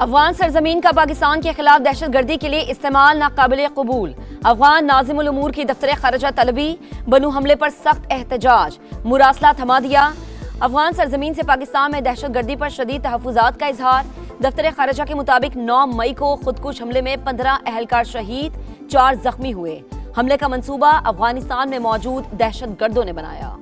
अफगान सरजमीन का पाकिस्तान के खिलाफ दहशतगर्दी के लिए इस्तेमाल नाकाबिल कबूल। अफगान नाज़िमुल उमूर की दफ्तर खरजा तलबी, बनू हमले पर सख्त एहतजाज, मुरासला थमा दिया। अफगान सरजमीन से पाकिस्तान में दहशतगर्दी पर शदीद तहफ़्फ़ुज़ात का इजहार। दफ्तर खरजा के मुताबिक 9 मई को खुदकुश हमले में 15 अहलकार शहीद, 4 जख्मी हुए। हमले का मंसूबा अफगानिस्तान में मौजूद दहशतगर्दों ने बनाया।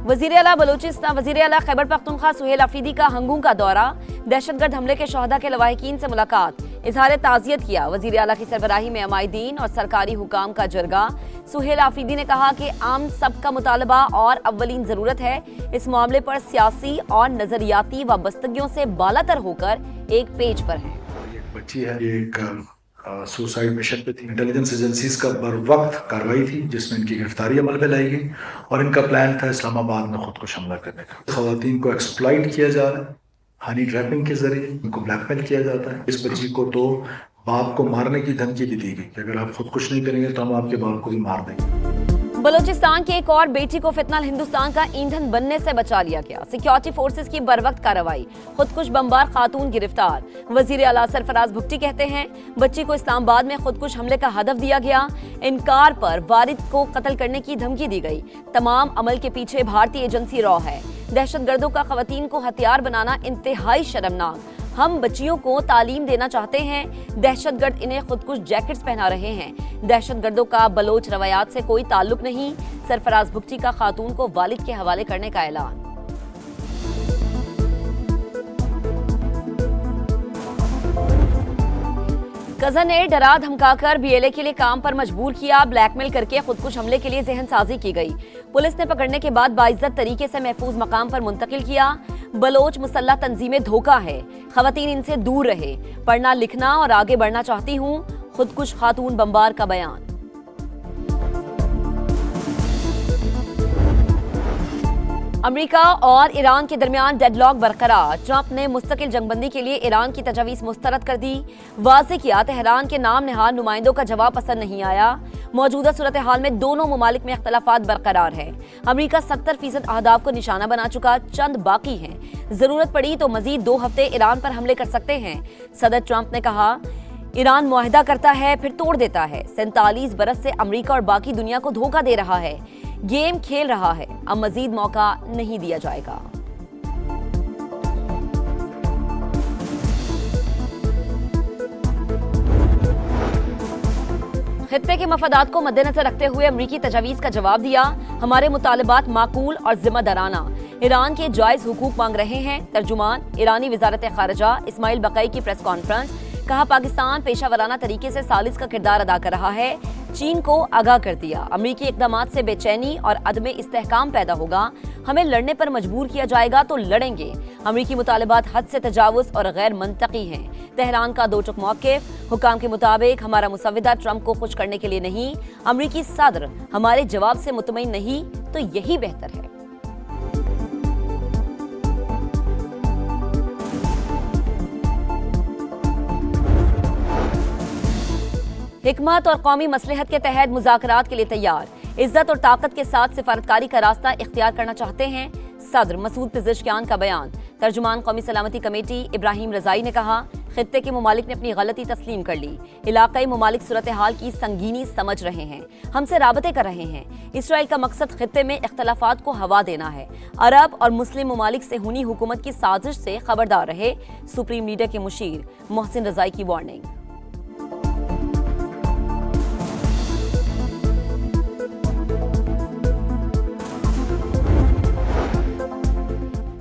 वज़ीर आला बलोचिस्तान वज़ीर आला खैबर पख्तूनख्वा सुहेल अफरीदी का हंगू का दौरा, दहशतगर्द हमले के शहदा के लवाहिकीन से मुलाकात, इजहार ताज़ियत किया। वज़ीर आला की सरबराही में अमायदीन और सरकारी हुकाम का जरगा। सुहेल अफरीदी ने कहा कि आम सबका मुतालबा और अव्वलीन ज़रूरत है इस मामले पर सियासी और नजरियाती वाबस्तगियों से बालातर होकर एक पेज पर है। एक बच्ची है, एक सुसाइड मिशन पे थी। इंटेलिजेंस एजेंसीज का बर वक्त कार्रवाई थी जिसमें इनकी गिरफ्तारी अमल में लाई गई और इनका प्लान था इस्लामाबाद में खुदकुश हमला करने का। खवातीन को एक्सप्लॉइट किया जा रहा है, हनी ट्रैपिंग के जरिए इनको ब्लैकमेल किया जाता है। इस बच्ची को तो बाप को मारने की धमकी भी दी गई कि अगर आप खुदकुश नहीं करेंगे तो हम आपके बाप को भी मार देंगे। बलोचिस्तान की एक और बेटी को फितनल हिंदुस्तान का ईंधन बनने से बचा लिया गया। सिक्योरिटी फोर्सेस की बरवक्त कार्रवाई, खुदकुश बमबार खातून गिरफ्तार। वजीर आला सरफराज भुट्टी कहते हैं बच्ची को इस्लामाबाद में खुदकुश हमले का हदफ दिया गया। इनकार पर वारिद को कत्ल करने की धमकी दी गई। तमाम अमल के पीछे भारतीय एजेंसी रॉ है। दहशतगर्दों का खवातीन को हथियार बनाना इंतहाई शर्मनाक। हम बच्चियों को तालीम देना चाहते हैं, दहशतगर्द इन्हें खुदकुश जैकेट्स पहना रहे हैं। दहशतगर्दों का बलोच रवायात से कोई ताल्लुक नहीं। सरफराज भुट्टी का खातून को वालिद के हवाले करने का ऐलान। कजन ने डरा धमकाकर बीएलए के लिए काम पर मजबूर किया। ब्लैकमेल करके खुदकुश हमले के लिए जहन साजी की गई। पुलिस ने पकड़ने के बाद बाइज्जत तरीके से महफूज मकाम पर मुंतकिल किया। बलोच मुसल्लह तंजीमें धोखा है, खवातीन इनसे दूर रहे। पढ़ना लिखना और आगे बढ़ना चाहती हूँ, खुदकुश खातून बमबार का बयान। अमेरिका और ईरान के दरमियान डेडलॉक बरकरार। ट्रंप ने मुस्तकिल जंगबंदी के लिए ईरान की तजवीज़ मुस्तरद कर दी। वाज़ेह किया तेहरान के नाम नहार नुमाइंदों का जवाब पसंद नहीं आया। मौजूदा सूरत हाल में दोनों ममालिक में इख्तलाफात बरकरार है। अमेरिका 70% अहदाफ को निशाना बना चुका, चंद बाकी हैं। जरूरत पड़ी तो मजीद 2 हफ्ते ईरान पर हमले कर सकते हैं। सदर ट्रंप ने कहा ईरान मुआहिदा करता है फिर तोड़ देता है। 47 बरस से अमेरिका और बाकी दुनिया को धोखा दे रहा है, गेम खेल रहा है। अब मजीद मौका नहीं दिया जाएगा। खित्ते के मफादात को मद्देनजर रखते हुए अमरीकी तजावीज़ का जवाब दिया। हमारे मुतालबात माकूल और जिम्मेदाराना। ईरान के जायज हुकूक मांग रहे हैं। तर्जुमान ईरानी वजारत खारजा इस्माइल बकई की प्रेस कॉन्फ्रेंस। कहा पाकिस्तान पेशावराना तरीके से सालिस का किरदार अदा कर रहा है। चीन को आगाह कर दिया। अमरीकी इक़दामात से बेचैनी और अदम इस्तेहकाम पैदा होगा। हमें लड़ने पर मजबूर किया जाएगा तो लड़ेंगे। अमरीकी मुतालबात हद से तजावुज़ और गैर मंतकी हैं। तेहरान का दो टुक मौक़िफ़। हुकाम के मुताबिक हमारा मुसव्विदा ट्रंप को खुश करने के लिए नहीं, अमरीकी सदर हमारे जवाब से मुतमईन नहीं तो यही बेहतर है। हिकमत और कौमी मसलहत के तहत मुज़ाकरात के लिए तैयार। इज्जत और ताकत के साथ सिफारतकारी का रास्ता इख्तियार करना चाहते हैं। सदर मसूद पिज़ेशकियान का बयान। तर्जुमान कौमी सलामती कमेटी इब्राहिम रज़ाई ने कहा खित्ते के ममालिक ने अपनी गलती तस्लीम कर ली। इलाकाई ममालिक सूरत हाल की संगीनी समझ रहे हैं, हमसे राबते कर रहे हैं। इसराइल का मकसद खित्ते में इख्तलाफात को हवा देना है। अरब और मुस्लिम ममालिक से हुनी हुकूमत की साजिश से खबरदार रहे। सुप्रीम लीडर के मुशीर मोहसिन रज़ाई की वार्निंग।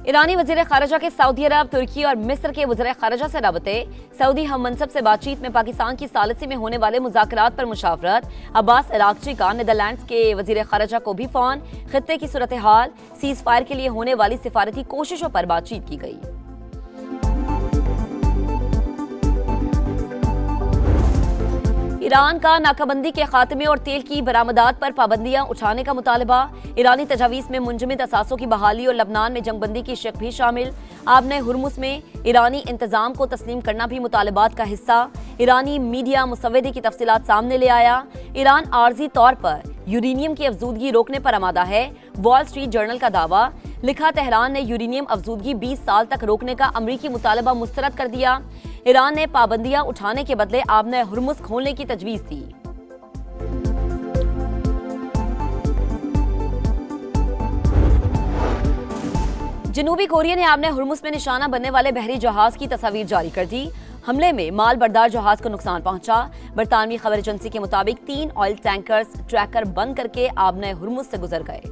ईरानी वज़ीर ख़ारिजा के सऊदी अरब, तुर्की और मिस्र के वज़ीर ख़ारिजा से राबते। सऊदी हम मनसब से बातचीत में पाकिस्तान की सालिसी में होने वाले मुज़ाकरात पर मुशावरत। अब्बास इराक़ची का नीदरलैंड्स के वज़ीर ख़ारिजा को भी फ़ोन। खित्ते की सूरत हाल, सीज़ फायर के लिए होने वाली सिफारती कोशिशों पर बातचीत की गई। ईरान का नाकाबंदी के खात्मे और तेल की बरामदात पर पाबंदियां उठाने का मुतालबा। ईरानी तजावीज़ में मुंजमद असासों की बहाली और लबनान में जंगबंदी की शक भी शामिल। आबने हुर्मुस में ईरानी इंतजाम को तस्लीम करना भी मुतालबात का हिस्सा। ईरानी मीडिया मुसव्वदे की तफसीलात सामने ले आया। ईरान आर्जी तौर पर यूरेनियम की अफजूदगी रोकने पर आमादा है। वॉल स्ट्रीट जर्नल का दावा। लिखा, तेहरान ने यूरेनियम अफजूदगी 20 साल तक रोकने का अमरीकी मुतालबा मुस्तरद कर दिया। ईरान ने पाबंदियां उठाने के बदले आबने हुर्मुज़ खोलने की तजवीज़ दी। जनूबी कोरिया ने आबने हुर्मुज़ में निशाना बनने वाले बहरी जहाज की तस्वीर जारी कर दी। हमले में माल बरदार जहाज को नुकसान पहुंचा। बरतानवी खबर एजेंसी के मुताबिक 3 ऑयल टैंकर्स ट्रैकर बंद करके आबने हुर्मुज़ से गुजर गए।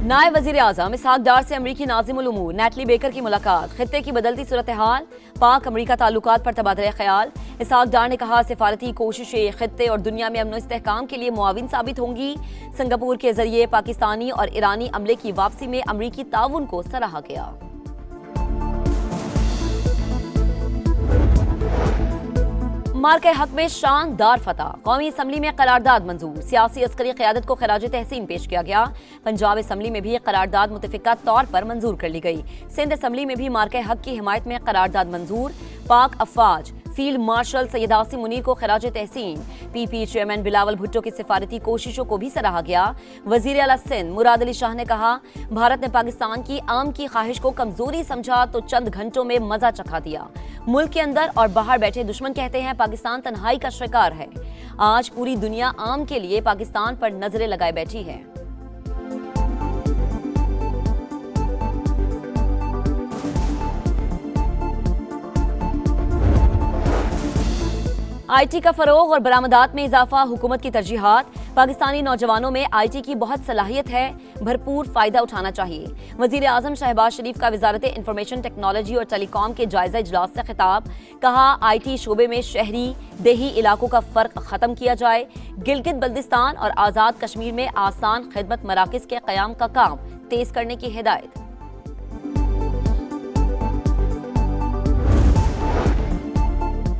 नायब वजीर आजम इसहाक डार से अमरीकी नाज़िमुल उमूर नेटली बेकर की मुलाकात। खित्ते की बदलती सूरत हाल, पाक अमरीका ताल्लुकात पर तबादला ख्याल। इसहाक डार ने कहा, सिफारती कोशिशें खित्ते और दुनिया में अमन इस्तेहकाम के लिए मुआविन साबित होंगी। सिंगापुर के जरिए पाकिस्तानी और ईरानी अमले की वापसी में अमरीकी ताउन को सराहा गया। मार्के हक में शानदार फतह, कौमी असम्बली में करारदाद मंजूर। सियासी अस्करी क़यादत को खराज तहसीन पेश किया गया। पंजाब असम्बली में भी करारदाद मुतफ़िका तौर पर मंजूर कर ली गई। सिंध असम्बली में भी मार्के हक की हिमायत में करारदाद मंजूर। पाक अफवाज फील्ड मार्शल सैयद आसिम मुनीर को खराज तहसीन। पीपी चेयरमैन बिलावल भुट्टो की सिफारती कोशिशों को भी सराहा गया। वजीर आला सिंध मुराद अली शाह ने कहा, भारत ने पाकिस्तान की आम की ख्वाहिश को कमजोरी समझा तो चंद घंटों में मजा चखा दिया। मुल्क के अंदर और बाहर बैठे दुश्मन कहते हैं पाकिस्तान तन्हाई का शिकार है। आज पूरी दुनिया आम के लिए पाकिस्तान पर नजरें लगाए बैठी है। आईटी का फरोग और बरामदात में इजाफा, हुकूमत की तरजीहात। पाकिस्तानी नौजवानों में आईटी की बहुत सलाहियत है, भरपूर फायदा उठाना चाहिए। वजीर आजम शहबाज शरीफ का वजारत इंफॉर्मेशन टेक्नोलॉजी और टेलीकॉम के जायजा इजलास से खिताब। कहा, आईटी शोबे में शहरी देही इलाकों का फर्क खत्म किया जाए। गिलगित बल्दिस्तान और आजाद कश्मीर में आसान खिदमत मराकज के कयाम का काम तेज करने की हिदायत।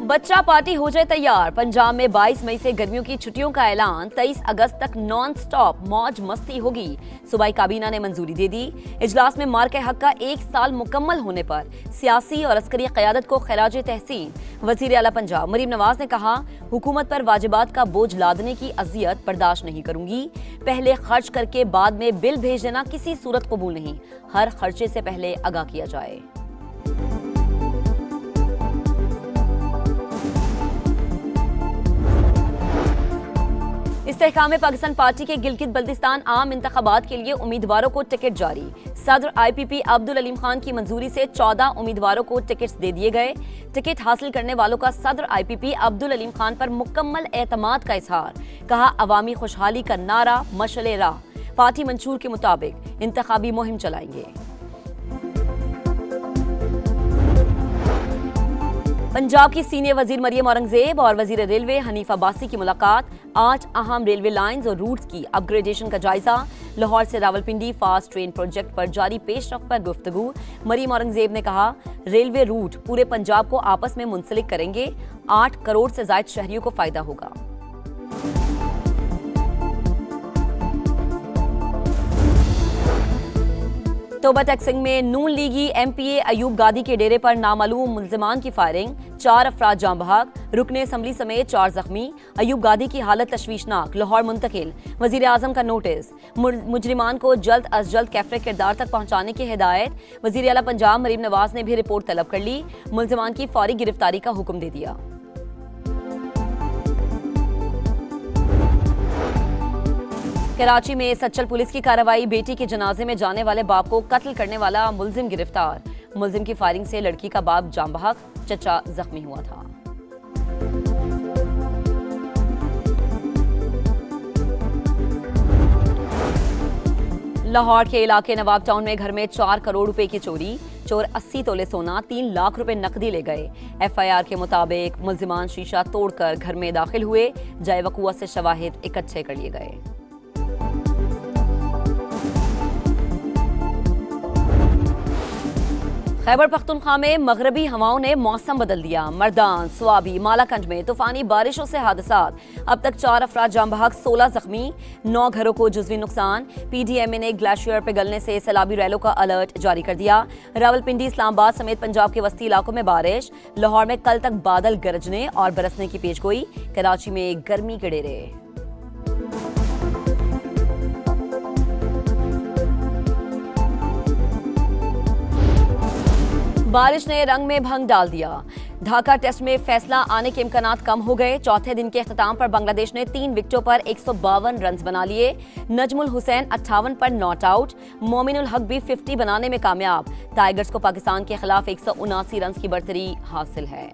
बच्चा पार्टी हो जाए तैयार। पंजाब में 22 मई से गर्मियों की छुट्टियों का ऐलान। 23 अगस्त तक नॉन स्टॉप मौज मस्ती होगी। सूबाई काबीना ने मंजूरी दे दी। इजलास में मार्के हक का 1 साल मुकम्मल होने पर सियासी और अस्करी क़यादत को खराज तहसीन। वजीर आला पंजाब मरीम नवाज ने कहा, हुकूमत पर वाजिबात का बोझ लादने की अजियत बर्दाश्त नहीं करूंगी। पहले खर्च करके बाद में बिल भेज देना किसी सूरत कबूल नहीं। हर खर्चे से पहले आगाह किया जाए। इस्तेहकाम पाकिस्तान पार्टी के गिलगित बल्दिस्तान आम इंतखाबात के लिए उम्मीदवारों को टिकट जारी। सदर IPP अब्दुल अलीम खान की मंजूरी से 14 उम्मीदवारों को टिकट्स दे दिए गए। टिकट हासिल करने वालों का सदर IPP अब्दुल अलीम खान पर मुकम्मल एतमाद का इजहार। कहा, अवामी खुशहाली का नारा मशअले राह। पार्टी मंशूर के मुताबिक इंतखाबी मुहिम चलाएंगे। पंजाब की सीनियर वजीर मरियम औरंगजेब और वजीर रेलवे हनीफ अब्बासी की मुलाकात। 8 अहम रेलवे लाइंस और रूट्स की अपग्रेडेशन का जायजा। लाहौर से रावलपिंडी फास्ट ट्रेन प्रोजेक्ट पर जारी पेशरफ्त पर गुफ्तगू। मरियम औरंगजेब ने कहा, रेलवे रूट पूरे पंजाब को आपस में मुंसलिक करेंगे। 8 करोड़ से ज्यादा शहरियों को फायदा होगा। तोबा टैक्सिंग में नून लीगी MPA अयूब गादी के डेरे पर नामालूम मुल्जिमान की फायरिंग। 4 अफराद जाँ बहक, रुकने असम्बली समेत 4 जख्मी। अयूब गादी की हालत तशवीशनाक, लाहौर मुंतकिल। वजीर आजम का नोटिस, मुजरिमान को जल्द अज जल्द कैफरे किरदार तक पहुंचाने की हिदायत। वजीर आला पंजाब मरीम नवाज ने भी रिपोर्ट तलब कर ली। मुल्जिमान की फौरी गिरफ्तारी का हुक्म दे दिया। कराची में सच्चल पुलिस की कार्रवाई। बेटी के जनाजे में जाने वाले बाप को कत्ल करने वाला मुल्जिम गिरफ्तार। मुल्जिम की फायरिंग से लड़की का बाप जाँ बहक, चचा जख्मी हुआ था। लाहौर के इलाके नवाब टाउन में घर में 4 करोड़ रुपए की चोरी। चोर 80 तोले सोना, 3 लाख रुपए नकदी ले गए। FIR के मुताबिक मुल्जिमान शीशा तोड़कर घर में दाखिल हुए। जाए वकुआ से शवाहिद इकट्ठे कर लिए गए। खैबर पख्तूनख्वा में मगरबी हवाओं ने मौसम बदल दिया। मर्दान, स्वाबी, मालाकंज में तूफानी बारिशों से हादसात। अब तक 4 अफराद जाँ बहक, 16 जख्मी। 9 घरों को जुज़वी नुकसान। PDMA ने ग्लेशियर पिघलने से सैलाबी रैलों का अलर्ट जारी कर दिया। रावलपिंडी, इस्लामाबाद समेत पंजाब के वस्ती इलाकों में बारिश। लाहौर में कल तक बादल गरजने और बरसने की पेशगोई। कराची में गर्मी के डेरे। बारिश ने रंग में भंग डाल दिया। ढाका टेस्ट में फैसला आने के इम्कानात कम हो गए। चौथे दिन के अख्ताम पर बांग्लादेश ने 3 विकेटों पर 152 रन बना लिए। नजमुल हुसैन 58 पर नॉट आउट। मोमिनुल हक भी 50 बनाने में कामयाब। टाइगर्स को पाकिस्तान के खिलाफ 179 रन की बढ़तरी हासिल है।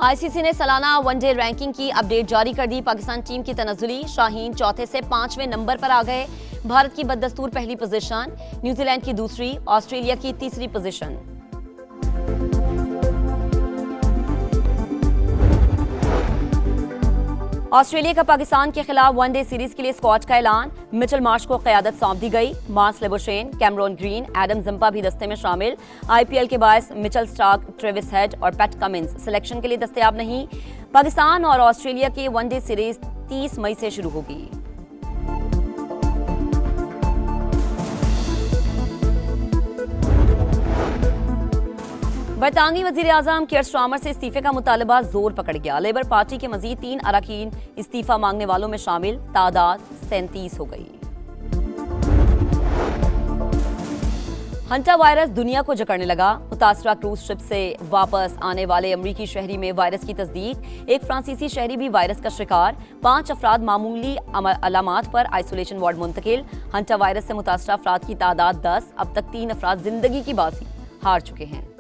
आईसीसी ने सालाना वनडे रैंकिंग की अपडेट जारी कर दी। पाकिस्तान टीम की तनज़ुली शाहीन चौथे से 5वें नंबर पर आ गए। भारत की बददस्तूर पहली पोजीशन, न्यूजीलैंड की दूसरी, ऑस्ट्रेलिया की तीसरी पोजीशन। ऑस्ट्रेलिया का पाकिस्तान के खिलाफ वनडे सीरीज के लिए स्क्वाड का ऐलान। मिचेल मार्श को क़यादत सौंप दी गई। Marnus Labuschagne, Cameron Green, Adam Zampa भी दस्ते में शामिल। आईपीएल के बायस मिचेल स्टार्क, ट्रेविस हेड और पैट कमिंस सिलेक्शन के लिए दस्तयाब नहीं। पाकिस्तान और ऑस्ट्रेलिया की वनडे सीरीज 30 मई से शुरू होगी। बरतानवी वजीर आजम कियर स्टारमर से इस्तीफे का मुतालबा जोर पकड़ गया। लेबर पार्टी के मजीद 3 अरकान इस्तीफा मांगने वालों में शामिल। तादाद 37 हो गई। हंटा वायरस दुनिया को जकड़ने लगा। मुतासरा क्रूज शिप से वापस आने वाले अमरीकी शहरी में वायरस की तस्दीक। एक फ्रांसीसी शहरी भी वायरस का शिकार। 5 अफराद मामूली अलामात पर आइसोलेशन वार्ड मुंतकिल। हंटा वायरस से मुतासरा अफराद की तादाद 10। अब तक 3 अफराद जिंदगी की बाजी हार चुके हैं।